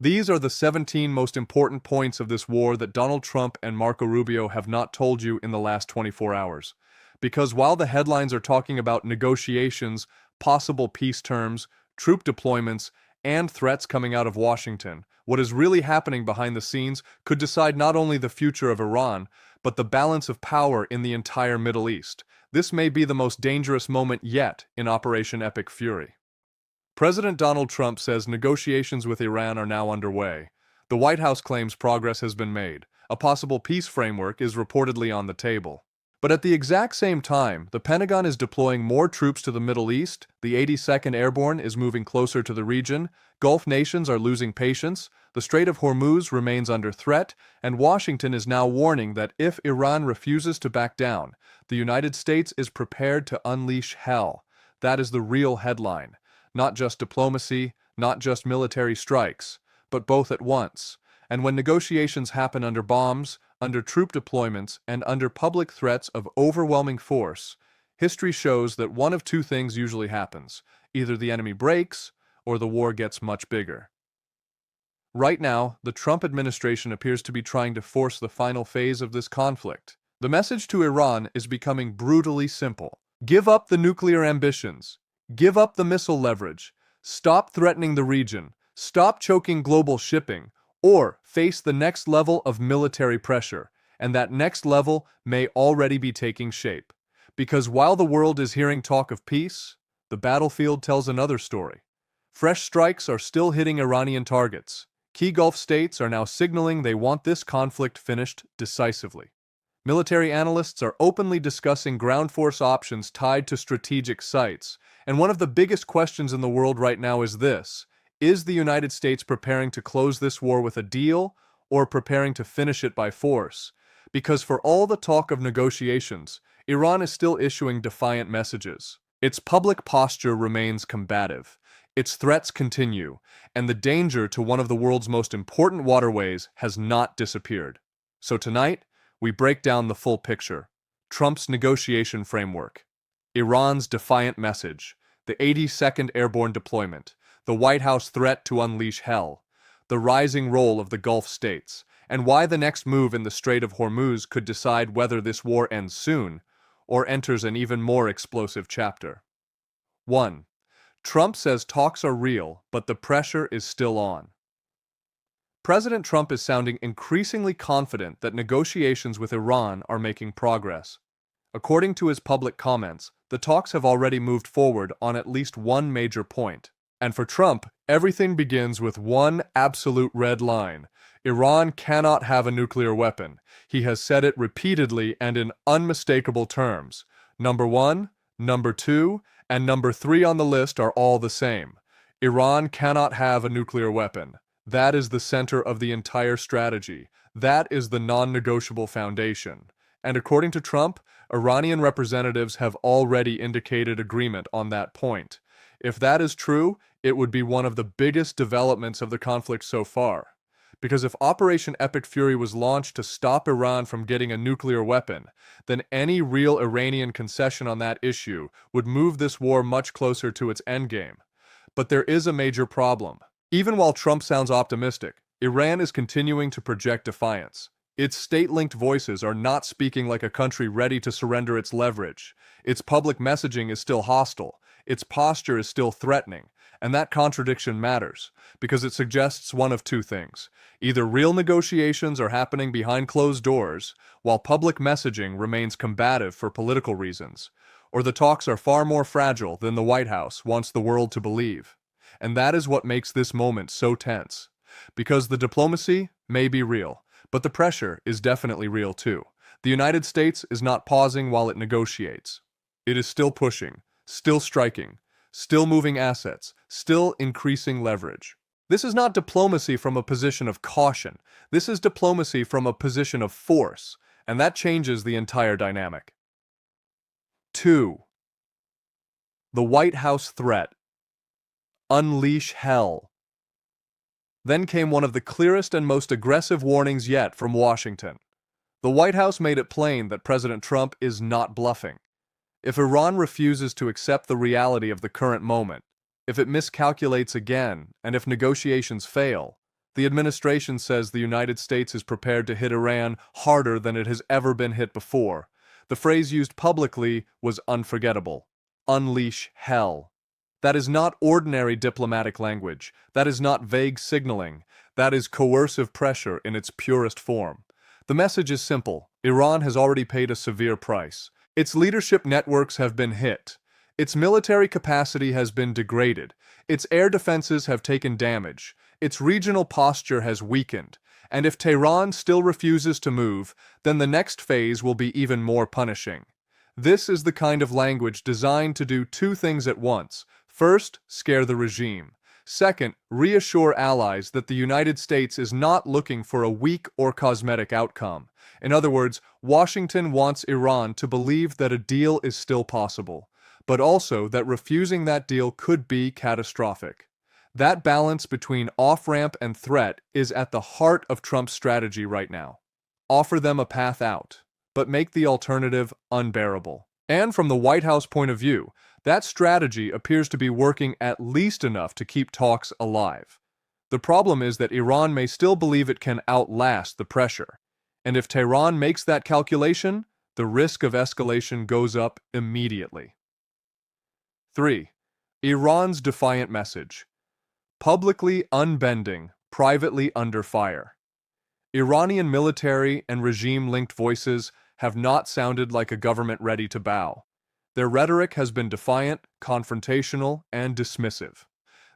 These are the 17 most important points of this war that Donald Trump and Marco Rubio have not told you in the last 24 hours. Because while the headlines are talking about negotiations, possible peace terms, troop deployments, and threats coming out of Washington, what is really happening behind the scenes could decide not only the future of Iran, but the balance of power in the entire Middle East. This may be the most dangerous moment yet in Operation Epic Fury. President Donald Trump says negotiations with Iran are now underway. The White House claims progress has been made. A possible peace framework is reportedly on the table. But at the exact same time, the Pentagon is deploying more troops to the Middle East, the 82nd Airborne is moving closer to the region, Gulf nations are losing patience, the Strait of Hormuz remains under threat, and Washington is now warning that if Iran refuses to back down, the United States is prepared to unleash hell. That is the real headline. Not just diplomacy, not just military strikes, but both at once. And when negotiations happen under bombs, under troop deployments, and under public threats of overwhelming force, history shows that one of two things usually happens. Either the enemy breaks, or the war gets much bigger. Right now, the Trump administration appears to be trying to force the final phase of this conflict. The message to Iran is becoming brutally simple. Give up the nuclear ambitions. Give up the missile leverage. Stop threatening the region. Stop choking global shipping. Or face the next level of military pressure, and that next level may already be taking shape. Because while the world is hearing talk of peace, the battlefield tells another story. Fresh strikes are still hitting Iranian targets. Key Gulf states are now signaling they want this conflict finished decisively. Military analysts are openly discussing ground force options tied to strategic sites, and one of the biggest questions in the world right now is this: is the United States preparing to close this war with a deal, or preparing to finish it by force? Because for all the talk of negotiations, Iran is still issuing defiant messages. Its public posture remains combative. Its threats continue, and the danger to one of the world's most important waterways has not disappeared. So tonight, we break down the full picture. Trump's negotiation framework, Iran's defiant message, the 82nd Airborne deployment, the White House threat to unleash hell, the rising role of the Gulf states, and why the next move in the Strait of Hormuz could decide whether this war ends soon or enters an even more explosive chapter. 1. Trump says talks are real, but the pressure is still on. President Trump is sounding increasingly confident that negotiations with Iran are making progress. According to his public comments, the talks have already moved forward on at least one major point. And for Trump, everything begins with one absolute red line. Iran cannot have a nuclear weapon. He has said it repeatedly and in unmistakable terms. Number 1, number 2, and number 3 on the list are all the same. Iran cannot have a nuclear weapon. That is the center of the entire strategy. That is the non-negotiable foundation. And according to Trump, Iranian representatives have already indicated agreement on that point. If that is true, it would be one of the biggest developments of the conflict so far. Because if Operation Epic Fury was launched to stop Iran from getting a nuclear weapon, then any real Iranian concession on that issue would move this war much closer to its endgame. But there is a major problem. Even while Trump sounds optimistic, Iran is continuing to project defiance. Its state-linked voices are not speaking like a country ready to surrender its leverage. Its public messaging is still hostile. Its posture is still threatening. And that contradiction matters, because it suggests one of two things. Either real negotiations are happening behind closed doors, while public messaging remains combative for political reasons, or the talks are far more fragile than the White House wants the world to believe. And that is what makes this moment so tense. Because the diplomacy may be real, but the pressure is definitely real too. The United States is not pausing while it negotiates. It is still pushing, still striking, still moving assets, still increasing leverage. This is not diplomacy from a position of caution. This is diplomacy from a position of force, and that changes the entire dynamic. 2. The White House threat. Unleash hell. Then came one of the clearest and most aggressive warnings yet from Washington. The White House made it plain that President Trump is not bluffing. If Iran refuses to accept the reality of the current moment, if it miscalculates again, and if negotiations fail, The administration says the United States is prepared to hit Iran harder than it has ever been hit before. The phrase used publicly was unforgettable. Unleash hell. That is not ordinary diplomatic language. That is not vague signaling. That is coercive pressure in its purest form. The message is simple. Iran has already paid a severe price. Its leadership networks have been hit. Its military capacity has been degraded. Its air defenses have taken damage. Its regional posture has weakened. And if Tehran still refuses to move, then the next phase will be even more punishing. This is the kind of language designed to do two things at once. First, scare the regime. Second, reassure allies that the United States is not looking for a weak or cosmetic outcome. In other words, Washington wants Iran to believe that a deal is still possible, but also that refusing that deal could be catastrophic. That balance between off-ramp and threat is at the heart of Trump's strategy right now. Offer them a path out, but make the alternative unbearable. And from the White House point of view, that strategy appears to be working at least enough to keep talks alive. The problem is that Iran may still believe it can outlast the pressure. And if Tehran makes that calculation, the risk of escalation goes up immediately. 3. Iran's defiant message. Publicly unbending, privately under fire. Iranian military and regime-linked voices have not sounded like a government ready to bow. Their rhetoric has been defiant, confrontational, and dismissive.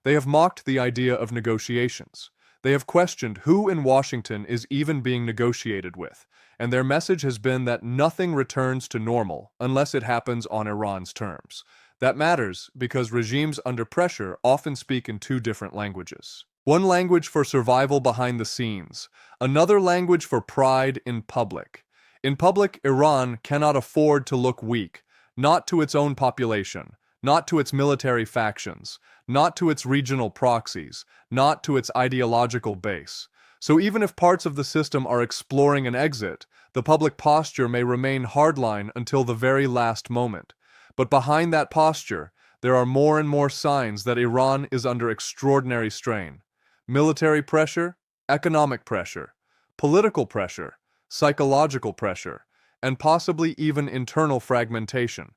They have mocked the idea of negotiations. They have questioned who in Washington is even being negotiated with, and their message has been that nothing returns to normal unless it happens on Iran's terms. That matters because regimes under pressure often speak in two different languages. One language for survival behind the scenes, another language for pride in public. In public, Iran cannot afford to look weak, not to its own population, not to its military factions, not to its regional proxies, not to its ideological base. So even if parts of the system are exploring an exit, the public posture may remain hardline until the very last moment. But behind that posture, there are more and more signs that Iran is under extraordinary strain. Military pressure, economic pressure, political pressure, psychological pressure, and possibly even internal fragmentation.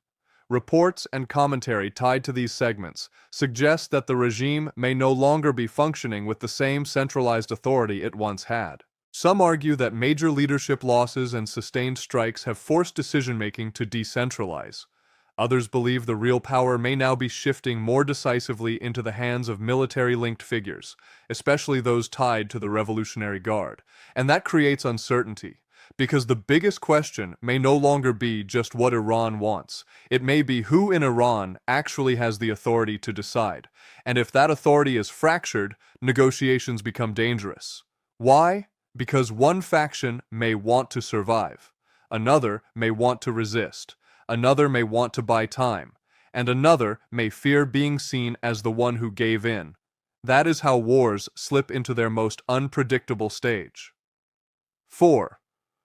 Reports and commentary tied to these segments suggest that the regime may no longer be functioning with the same centralized authority it once had. Some argue that major leadership losses and sustained strikes have forced decision-making to decentralize. Others believe the real power may now be shifting more decisively into the hands of military-linked figures, especially those tied to the Revolutionary Guard. And that creates uncertainty, because the biggest question may no longer be just what Iran wants. It may be who in Iran actually has the authority to decide. And if that authority is fractured, negotiations become dangerous. Why? Because one faction may want to survive, another may want to resist, another may want to buy time, and another may fear being seen as the one who gave in. That is how wars slip into their most unpredictable stage. 4.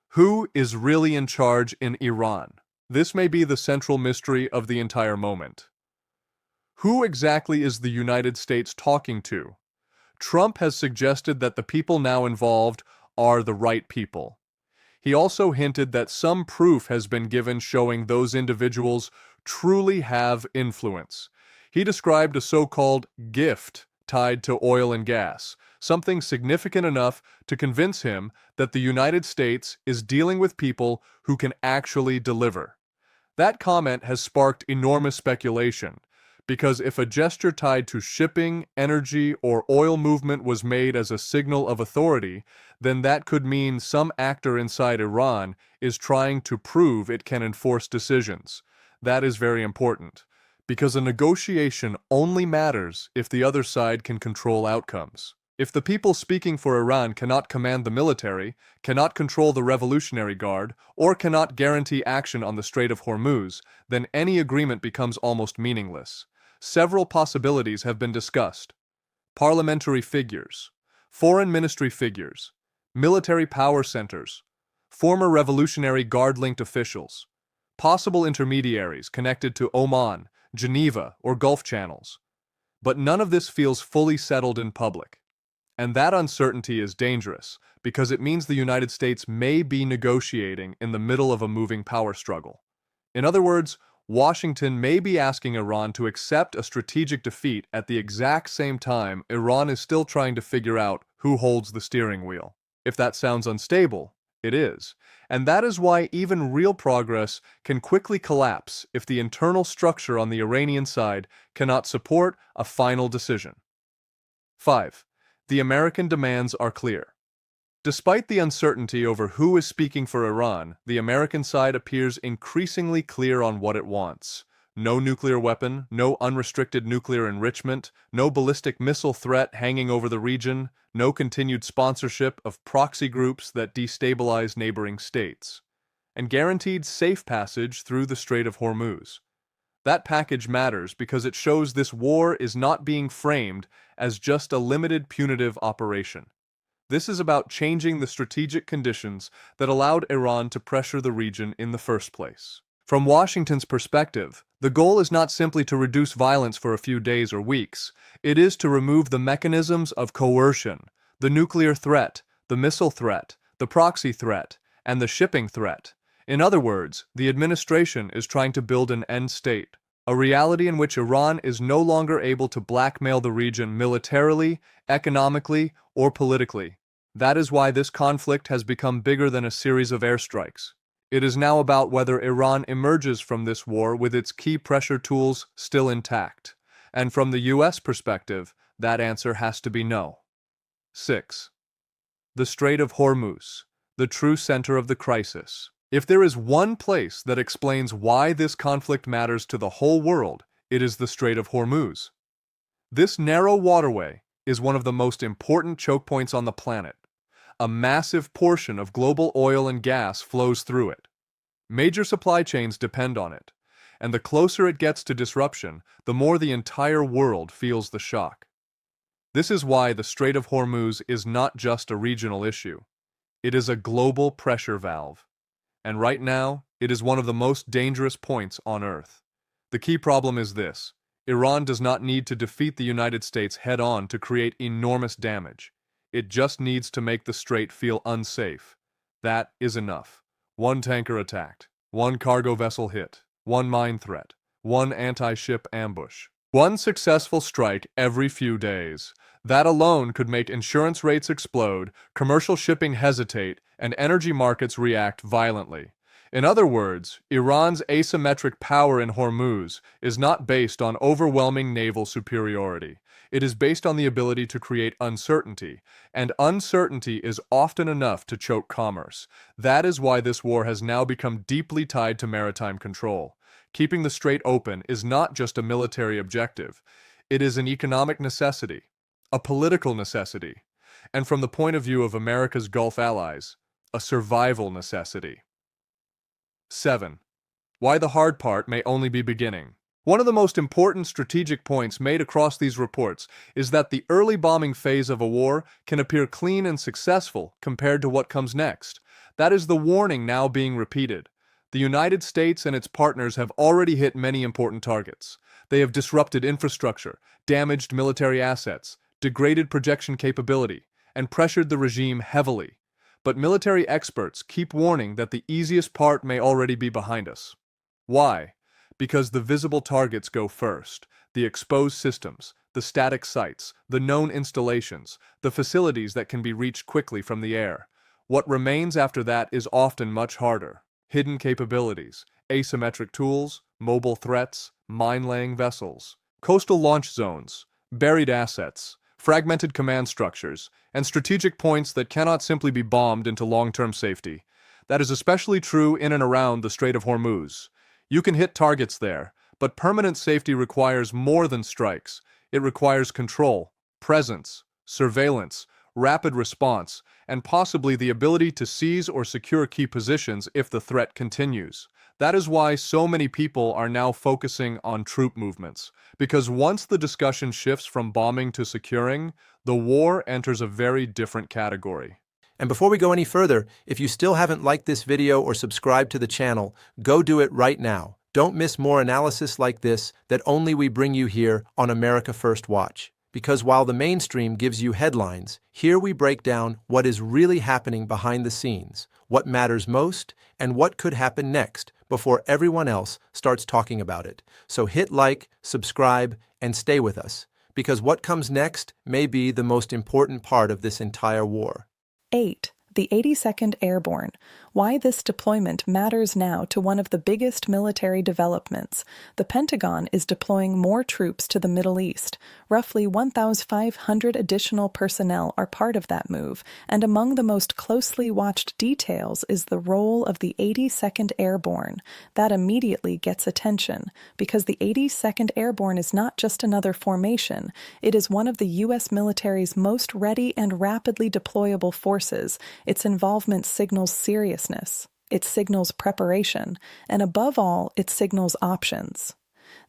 Who is really in charge in Iran? This may be the central mystery of the entire moment. Who exactly is the United States talking to? Trump has suggested that the people now involved are the right people. He also hinted that some proof has been given showing those individuals truly have influence. He described a so-called gift tied to oil and gas, something significant enough to convince him that the United States is dealing with people who can actually deliver. That comment has sparked enormous speculation, because if a gesture tied to shipping, energy, or oil movement was made as a signal of authority, then that could mean some actor inside Iran is trying to prove it can enforce decisions. That is very important, because a negotiation only matters if the other side can control outcomes. If the people speaking for Iran cannot command the military, cannot control the Revolutionary Guard, or cannot guarantee action on the Strait of Hormuz, then any agreement becomes almost meaningless. Several possibilities have been discussed. Parliamentary figures, foreign ministry figures, military power centers, former Revolutionary Guard-linked officials, possible intermediaries connected to Oman, Geneva, or Gulf channels. But none of this feels fully settled in public. And that uncertainty is dangerous because it means the United States may be negotiating in the middle of a moving power struggle. In other words, Washington may be asking Iran to accept a strategic defeat at the exact same time Iran is still trying to figure out who holds the steering wheel. If that sounds unstable, it is. And that is why even real progress can quickly collapse if the internal structure on the Iranian side cannot support a final decision. 5. The American demands are clear. Despite the uncertainty over who is speaking for Iran, the American side appears increasingly clear on what it wants. No nuclear weapon, no unrestricted nuclear enrichment, no ballistic missile threat hanging over the region, no continued sponsorship of proxy groups that destabilize neighboring states, and guaranteed safe passage through the Strait of Hormuz. That package matters because it shows this war is not being framed as just a limited punitive operation. This is about changing the strategic conditions that allowed Iran to pressure the region in the first place. From Washington's perspective, the goal is not simply to reduce violence for a few days or weeks. It is to remove the mechanisms of coercion, the nuclear threat, the missile threat, the proxy threat, and the shipping threat. In other words, the administration is trying to build an end state, a reality in which Iran is no longer able to blackmail the region militarily, economically, or politically. That is why this conflict has become bigger than a series of airstrikes. It is now about whether Iran emerges from this war with its key pressure tools still intact. And from the U.S. perspective, that answer has to be no. 6. The Strait of Hormuz, the true center of the crisis. If there is one place that explains why this conflict matters to the whole world, it is the Strait of Hormuz. This narrow waterway is one of the most important choke points on the planet. A massive portion of global oil and gas flows through it. Major supply chains depend on it, and the closer it gets to disruption, the more the entire world feels the shock. This is why the Strait of Hormuz is not just a regional issue. It is a global pressure valve. And right now, it is one of the most dangerous points on Earth. The key problem is this: Iran does not need to defeat the United States head-on to create enormous damage. It just needs to make the strait feel unsafe. That is enough. One tanker attacked, one cargo vessel hit, one mine threat, one anti-ship ambush, one successful strike every few days. That alone could make insurance rates explode, commercial shipping hesitate, and energy markets react violently. In other words, Iran's asymmetric power in Hormuz is not based on overwhelming naval superiority. It is based on the ability to create uncertainty, and uncertainty is often enough to choke commerce. That is why this war has now become deeply tied to maritime control. Keeping the strait open is not just a military objective. It is an economic necessity, a political necessity, and from the point of view of America's Gulf allies, a survival necessity. 7. Why the hard part may only be beginning. One of the most important strategic points made across these reports is that the early bombing phase of a war can appear clean and successful compared to what comes next. That is the warning now being repeated. The United States and its partners have already hit many important targets. They have disrupted infrastructure, damaged military assets, degraded projection capability, and pressured the regime heavily. But military experts keep warning that the easiest part may already be behind us. Why? Because the visible targets go first. The exposed systems, the static sites, the known installations, the facilities that can be reached quickly from the air. What remains after that is often much harder. Hidden capabilities, asymmetric tools, mobile threats, mine-laying vessels, coastal launch zones, buried assets, fragmented command structures, and strategic points that cannot simply be bombed into long-term safety. That is especially true in and around the Strait of Hormuz. You can hit targets there, but permanent safety requires more than strikes. It requires control, presence, surveillance, rapid response, and possibly the ability to seize or secure key positions if the threat continues. That is why so many people are now focusing on troop movements, because once the discussion shifts from bombing to securing, the war enters a very different category. And before we go any further, if you still haven't liked this video or subscribed to the channel, go do it right now. Don't miss more analysis like this that only we bring you here on America First Watch. Because while the mainstream gives you headlines, here we break down what is really happening behind the scenes, what matters most, and what could happen next before everyone else starts talking about it. So hit like, subscribe, and stay with us, because what comes next may be the most important part of this entire war. 8. The 82nd Airborne. Why this deployment matters now to one of the biggest military developments. The Pentagon is deploying more troops to the Middle East. Roughly 1,500 additional personnel are part of that move, and among the most closely watched details is the role of the 82nd Airborne. That immediately gets attention, because the 82nd Airborne is not just another formation. It is one of the U.S. military's most ready and rapidly deployable forces. Its involvement signals seriousness, it signals preparation, and above all, it signals options.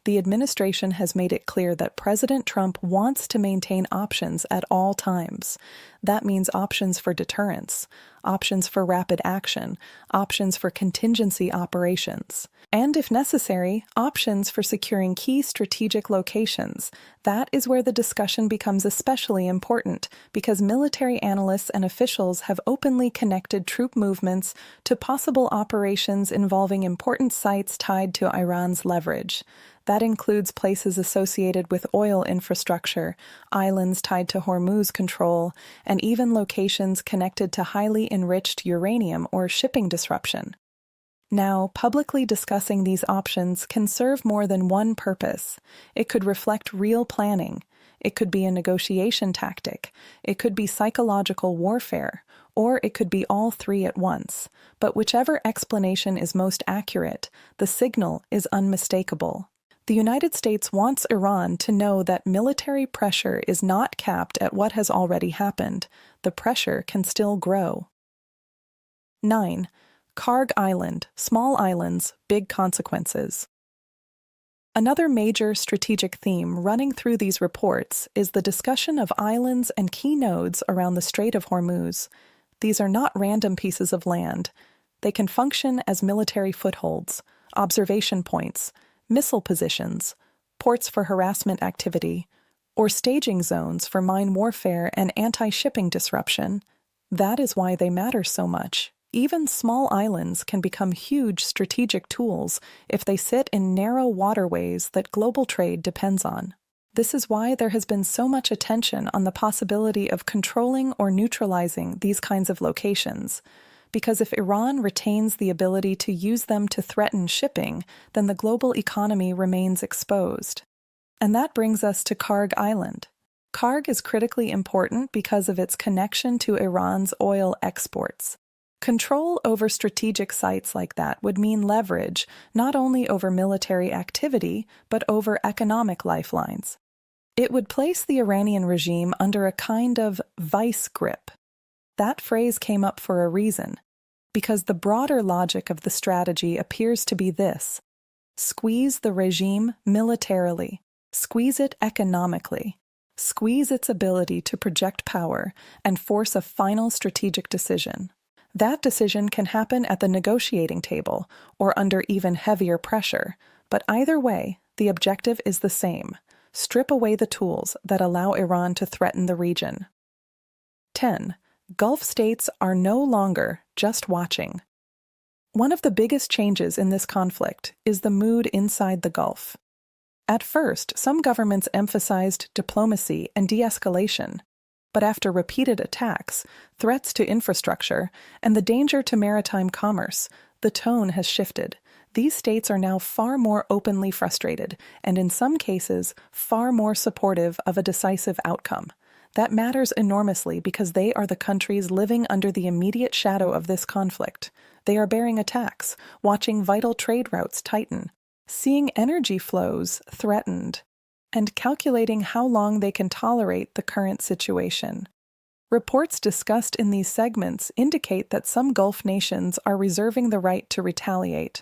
The administration has made it clear that President Trump wants to maintain options at all times. That means options for deterrence, options for rapid action, options for contingency operations, and, if necessary, options for securing key strategic locations. That is where the discussion becomes especially important, because military analysts and officials have openly connected troop movements to possible operations involving important sites tied to Iran's leverage. That includes places associated with oil infrastructure, islands tied to Hormuz control, and even locations connected to highly enriched uranium or shipping disruption. Now, publicly discussing these options can serve more than one purpose. It could reflect real planning. It could be a negotiation tactic. It could be psychological warfare. Or it could be all three at once. But whichever explanation is most accurate, the signal is unmistakable. The United States wants Iran to know that military pressure is not capped at what has already happened. The pressure can still grow. 9. Kharg Island, small islands, big consequences. Another major strategic theme running through these reports is the discussion of islands and key nodes around the Strait of Hormuz. These are not random pieces of land. They can function as military footholds, observation points, missile positions, ports for harassment activity, or staging zones for mine warfare and anti-shipping disruption. That is why they matter so much. Even small islands can become huge strategic tools if they sit in narrow waterways that global trade depends on. This is why there has been so much attention on the possibility of controlling or neutralizing these kinds of locations. Because if Iran retains the ability to use them to threaten shipping, then the global economy remains exposed. And that brings us to Kharg Island. Kharg is critically important because of its connection to Iran's oil exports. Control over strategic sites like that would mean leverage not only over military activity, but over economic lifelines. It would place the Iranian regime under a kind of vice grip. That phrase came up for a reason, because the broader logic of the strategy appears to be this: squeeze the regime militarily, squeeze it economically, squeeze its ability to project power, and force a final strategic decision. That decision can happen at the negotiating table or under even heavier pressure, but either way, the objective is the same: strip away the tools that allow Iran to threaten the region. 10. Gulf states are no longer just watching. One of the biggest changes in this conflict is the mood inside the Gulf. At first, some governments emphasized diplomacy and de-escalation, but after repeated attacks, threats to infrastructure, and the danger to maritime commerce, the tone has shifted. These states are now far more openly frustrated, and in some cases, far more supportive of a decisive outcome. That matters enormously because they are the countries living under the immediate shadow of this conflict. They are bearing attacks, watching vital trade routes tighten, seeing energy flows threatened, and calculating how long they can tolerate the current situation. Reports discussed in these segments indicate that some Gulf nations are reserving the right to retaliate.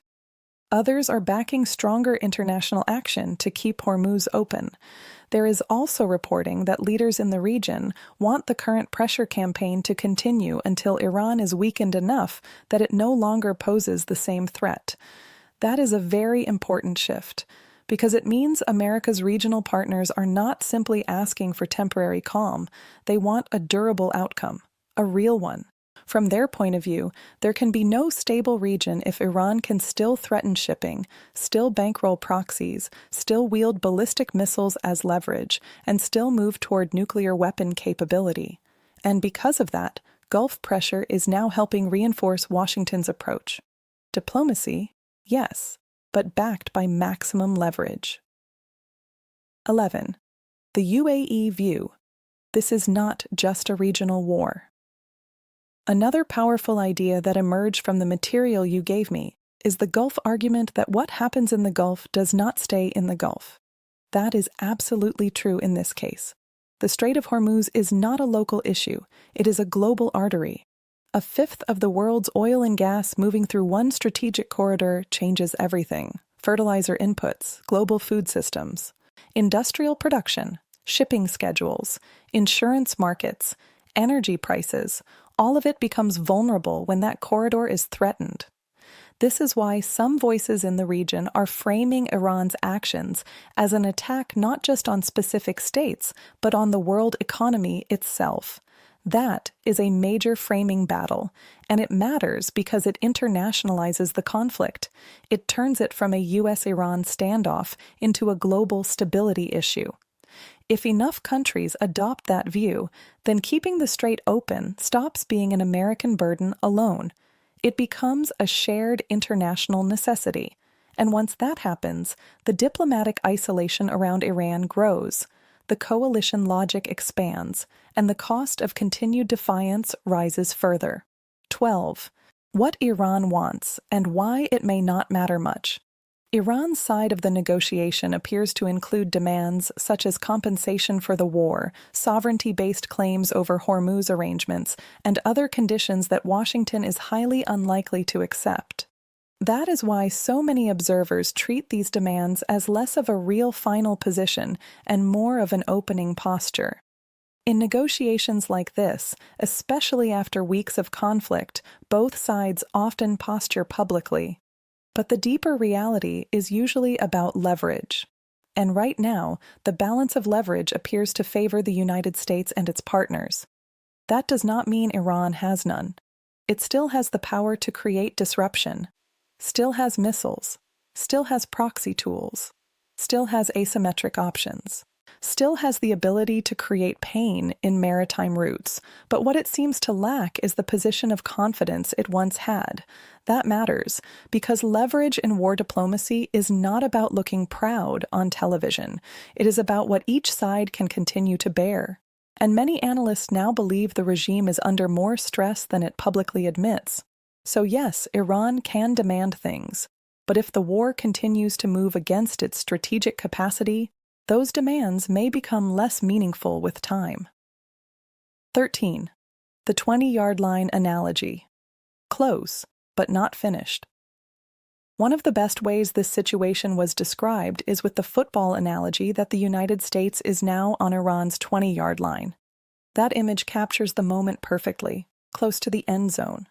Others are backing stronger international action to keep Hormuz open. There is also reporting that leaders in the region want the current pressure campaign to continue until Iran is weakened enough that it no longer poses the same threat. That is a very important shift, because it means America's regional partners are not simply asking for temporary calm, they want a durable outcome, a real one. From their point of view, there can be no stable region if Iran can still threaten shipping, still bankroll proxies, still wield ballistic missiles as leverage, and still move toward nuclear weapon capability. And because of that, Gulf pressure is now helping reinforce Washington's approach. Diplomacy, yes, but backed by maximum leverage. 11. The UAE view. This is not just a regional war. Another powerful idea that emerged from the material you gave me is the Gulf argument that what happens in the Gulf does not stay in the Gulf. That is absolutely true in this case. The Strait of Hormuz is not a local issue, it is a global artery. A fifth of the world's oil and gas moving through one strategic corridor changes everything: fertilizer inputs, global food systems, industrial production, shipping schedules, insurance markets, energy prices. All of it becomes vulnerable when that corridor is threatened. This is why some voices in the region are framing Iran's actions as an attack not just on specific states, but on the world economy itself. That is a major framing battle, and it matters because it internationalizes the conflict. It turns it from a US-Iran standoff into a global stability issue. If enough countries adopt that view, then keeping the strait open stops being an American burden alone. It becomes a shared international necessity. And once that happens, the diplomatic isolation around Iran grows, the coalition logic expands, and the cost of continued defiance rises further. 12. What Iran wants and why it may not matter much. Iran's side of the negotiation appears to include demands such as compensation for the war, sovereignty-based claims over Hormuz arrangements, and other conditions that Washington is highly unlikely to accept. That is why so many observers treat these demands as less of a real final position and more of an opening posture. In negotiations like this, especially after weeks of conflict, both sides often posture publicly. But the deeper reality is usually about leverage. And right now, the balance of leverage appears to favor the United States and its partners. That does not mean Iran has none. It still has the power to create disruption, still has missiles, still has proxy tools, still has asymmetric options, still has the ability to create pain in maritime routes, but what it seems to lack is the position of confidence it once had. That matters, because leverage in war diplomacy is not about looking proud on television. It is about what each side can continue to bear. And many analysts now believe the regime is under more stress than it publicly admits. So yes, Iran can demand things, but if the war continues to move against its strategic capacity, those demands may become less meaningful with time. 13. The 20-yard line analogy. Close, but not finished. One of the best ways this situation was described is with the football analogy that the United States is now on Iran's 20-yard line. That image captures the moment perfectly, close to the end zone,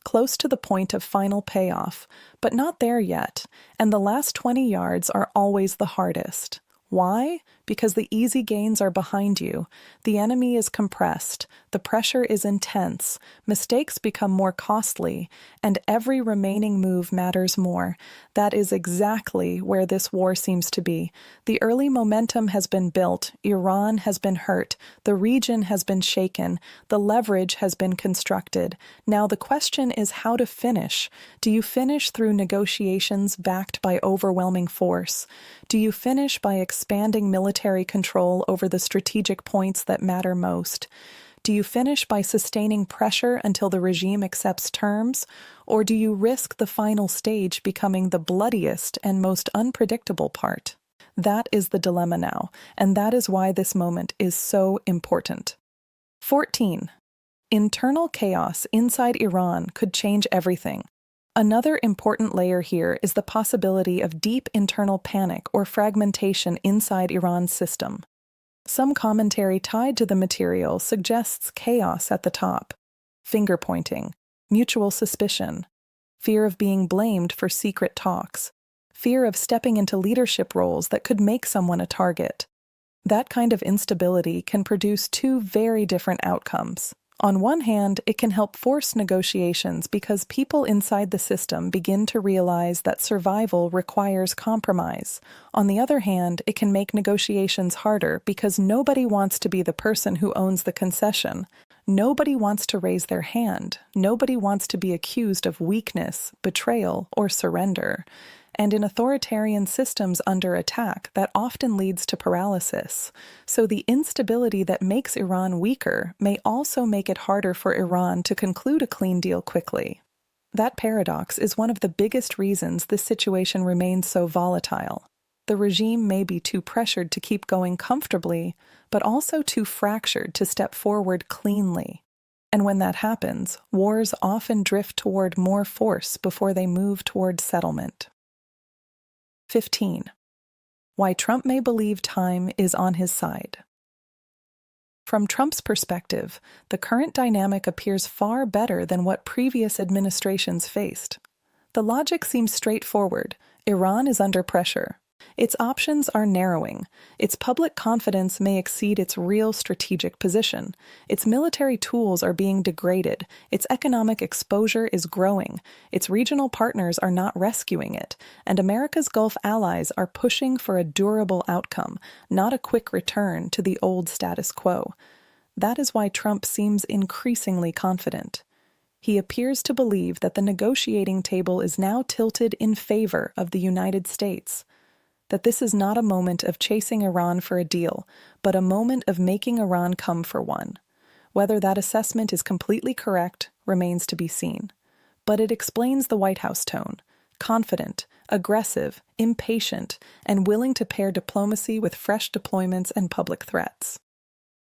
close to the point of final payoff, but not there yet, and the last 20 yards are always the hardest. Why? Because the easy gains are behind you. The enemy is compressed, the pressure is intense, mistakes become more costly, and every remaining move matters more. That is exactly where this war seems to be. The early momentum has been built, Iran has been hurt, the region has been shaken, the leverage has been constructed. Now the question is how to finish. Do you finish through negotiations backed by overwhelming force? Do you finish by expanding military control over the strategic points that matter most? Do you finish by sustaining pressure until the regime accepts terms? Or do you risk the final stage becoming the bloodiest and most unpredictable part? That is the dilemma now, and that is why this moment is so important. 14. Internal chaos inside Iran could change everything. Another important layer here is the possibility of deep internal panic or fragmentation inside Iran's system. Some commentary tied to the material suggests chaos at the top: finger-pointing, mutual suspicion, fear of being blamed for secret talks, fear of stepping into leadership roles that could make someone a target. That kind of instability can produce two very different outcomes. On one hand, it can help force negotiations because people inside the system begin to realize that survival requires compromise. On the other hand, it can make negotiations harder because nobody wants to be the person who owns the concession. Nobody wants to raise their hand. Nobody wants to be accused of weakness, betrayal, or surrender. And in authoritarian systems under attack, that often leads to paralysis. So the instability that makes Iran weaker may also make it harder for Iran to conclude a clean deal quickly. That paradox is one of the biggest reasons this situation remains so volatile. The regime may be too pressured to keep going comfortably, but also too fractured to step forward cleanly. And when that happens, wars often drift toward more force before they move toward settlement. 15. Why Trump may believe time is on his side. From Trump's perspective, the current dynamic appears far better than what previous administrations faced. The logic seems straightforward. Iran is under pressure. Its options are narrowing. Its public confidence may exceed its real strategic position. Its military tools are being degraded. Its economic exposure is growing. Its regional partners are not rescuing it. And America's Gulf allies are pushing for a durable outcome, not a quick return to the old status quo. That is why Trump seems increasingly confident. He appears to believe that the negotiating table is now tilted in favor of the United States. That this is not a moment of chasing Iran for a deal, but a moment of making Iran come for one. Whether that assessment is completely correct remains to be seen. But it explains the White House tone: confident, aggressive, impatient, and willing to pair diplomacy with fresh deployments and public threats.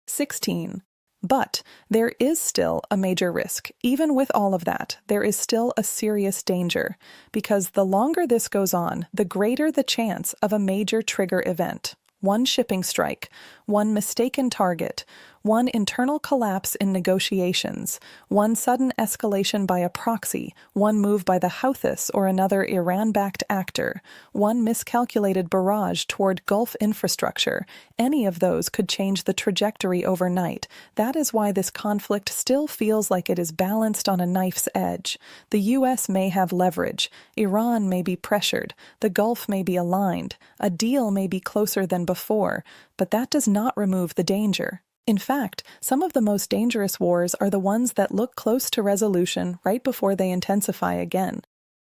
16. But there is still a major risk. Even with all of that, there is still a serious danger, because the longer this goes on, the greater the chance of a major trigger event. One shipping strike, one mistaken target, one internal collapse in negotiations, one sudden escalation by a proxy, one move by the Houthis or another Iran-backed actor, one miscalculated barrage toward Gulf infrastructure. Any of those could change the trajectory overnight. That is why this conflict still feels like it is balanced on a knife's edge. The U.S. may have leverage, Iran may be pressured, the Gulf may be aligned, a deal may be closer than before, but that does not remove the danger. In fact, some of the most dangerous wars are the ones that look close to resolution right before they intensify again.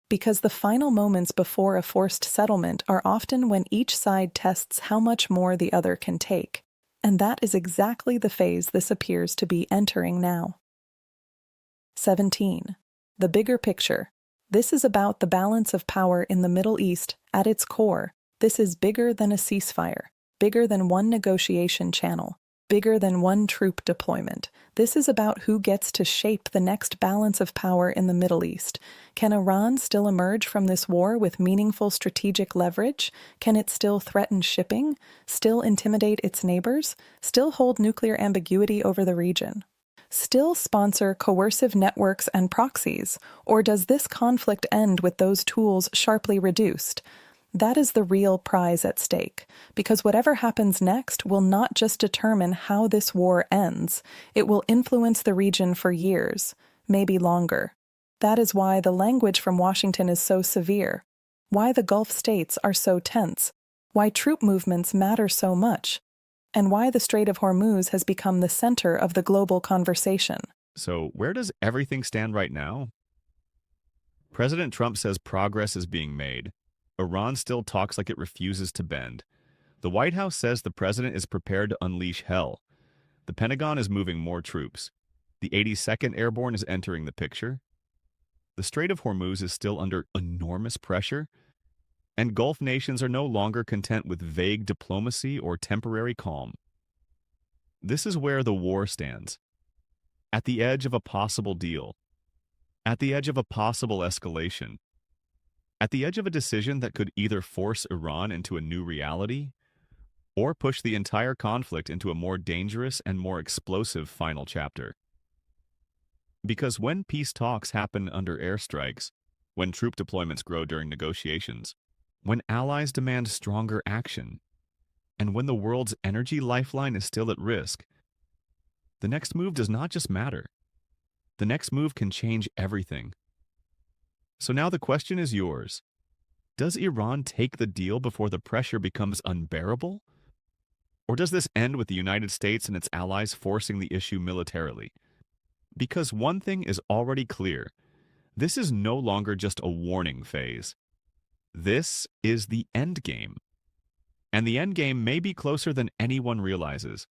Because the final moments before a forced settlement are often when each side tests how much more the other can take. And that is exactly the phase this appears to be entering now. 17. The bigger picture. This is about the balance of power in the Middle East at its core. This is bigger than a ceasefire, bigger than one negotiation channel, bigger than one troop deployment. This is about who gets to shape the next balance of power in the Middle East. Can Iran still emerge from this war with meaningful strategic leverage? Can it still threaten shipping? Still intimidate its neighbors? Still hold nuclear ambiguity over the region? Still sponsor coercive networks and proxies? Or does this conflict end with those tools sharply reduced? That is the real prize at stake, because whatever happens next will not just determine how this war ends, it will influence the region for years, maybe longer. That is why the language from Washington is so severe, why the Gulf states are so tense, why troop movements matter so much, and why the Strait of Hormuz has become the center of the global conversation. So where does everything stand right now? President Trump says progress is being made. Iran still talks like it refuses to bend. The White House says the president is prepared to unleash hell. The Pentagon is moving more troops. The 82nd Airborne is entering the picture. The Strait of Hormuz is still under enormous pressure. And Gulf nations are no longer content with vague diplomacy or temporary calm. This is where the war stands. At the edge of a possible deal. At the edge of a possible escalation. At the edge of a decision that could either force Iran into a new reality or push the entire conflict into a more dangerous and more explosive final chapter. Because when peace talks happen under airstrikes, when troop deployments grow during negotiations, when allies demand stronger action, and when the world's energy lifeline is still at risk, the next move does not just matter. The next move can change everything. So now the question is yours. Does Iran take the deal before the pressure becomes unbearable? Or does this end with the United States and its allies forcing the issue militarily? Because one thing is already clear. This is no longer just a warning phase. This is the end game. And the end game may be closer than anyone realizes.